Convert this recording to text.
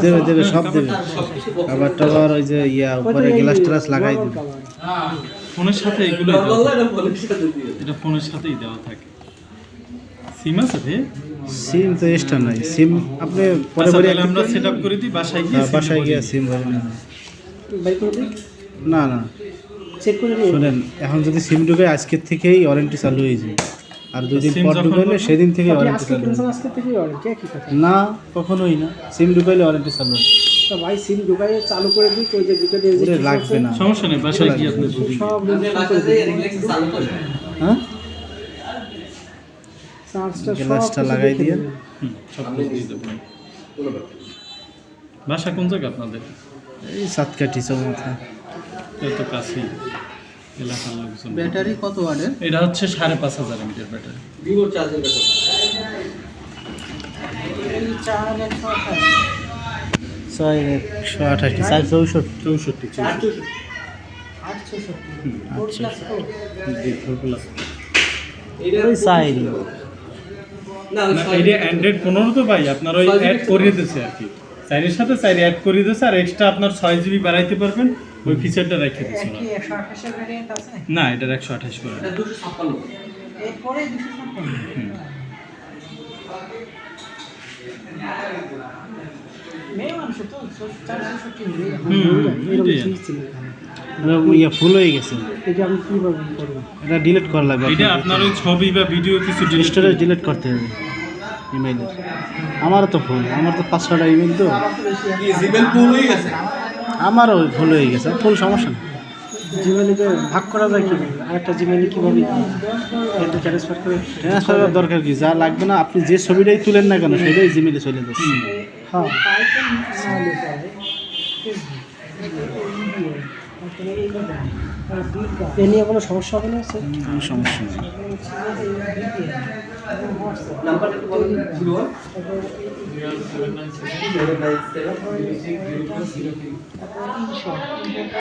দেবে দেবে সব দেবে আবার টাবার ওই যে ইয়া উপরে গ্লাস ট্রাস লাগাই দেবে ফোনের সাথে এগুলো এটা ফোনের সাথেই দেওয়া থাকে। সিম আছে রে? সিম তো এক্সট্রা নাই সিম আপনি পরে আচ্ছা, পরে তাহলে আমরা সেটআপ করে দিই বাসায় গিয়ে বাসায় গিয়ে সিম ভরে নেন। বাই করে দিই, না না চেক করে দিই। শুনেন এখন যদি সিম ঢুকে আজকের থেকেই ওয়ারেন্টি চালু হয়ে যায় আর দুদিন সিম পর যখন ঢুকাইলে সেদিন থেকে আপনি ওয়ারেন্টি আজকে চালু কিনছেন, হবে আজকে থেকে ওয়ারেন্টি কি কথা? না কখনোই না সিম ঢুকাইলে ওয়ারেন্টি চালু হবে তো ভাই সিম ঢুকাই চালু করে দিই, ওই যে ভিতরে ওরে লাগবে না সমস্যা নেই, বাসায় গিয়ে আপনি বুঝিয়ে সব হ্যাঁ চার্জটা গ্লাসটা লাগাই দিয়ে সব বুঝিয়ে দেবেন। বাসা কোন জায়গা আপনাদের? এই সাতকাঠি চৌমাথা এই তো কাছেই এলাকার লোকজন। ব্যাটারি কত ওয়াটের? এটা হচ্ছে 5,500 এমএএইচ ব্যাটারি। ভিভোর চার্জের কথা। এই চার্জ 128, 128 464 64 864 ওই সাইড না না, এটা অ্যান্ড্রয়েড 15 তো ভাই আপনার ওই অ্যাড করিয়ে দিয়েছে আর কি, 4 সাথে 4 অ্যাড করিয়ে দিয়েছে আর এক্সট্রা আপনার 6 জিবি বাড়াইতে পারবেন, ওই ফিচারটা রেখে দিয়েছে কি 128 এর ভ্যারিয়েন্ট আছে? না, এটার 128 করে এটা 256 এরপরে 256 মেয়ে মানুষ তো 460 মিলি এরকম এটাই। ছিল। ইয়া ফুল হয়ে গেছে এটা আমি কিভাবে করব? এটা ডিলিট করা লাগবে এটা আপনার ওই ছবি বা ভিডিও কিছু স্টোরেজ ডিলিট করতে হবে ইমেইলে আমারও তো ফুল আমার তো 5-6টা ইমেইল তো কি জিমেল ফুল হয়ে গেছে? আমারও ফুল হয়ে গেছে ফুল সমস্যা না জিমেইলে ভাগ করা যায় কি? আরেকটা জিমেইলে কিভাবে এটা ট্রান্সফার করে? ট্রান্সফার করার দরকার কি যা লাগবে না আপনি যে ছবিটাই তুলেন না কেন সেটাই জিমেইলে চলে যাচ্ছে হ্যাঁ এ নিয়ে কোনো সমস্যা হবে না স্যার? কোনো সমস্যা নেই নাম্বারটা একটু বলুন। 01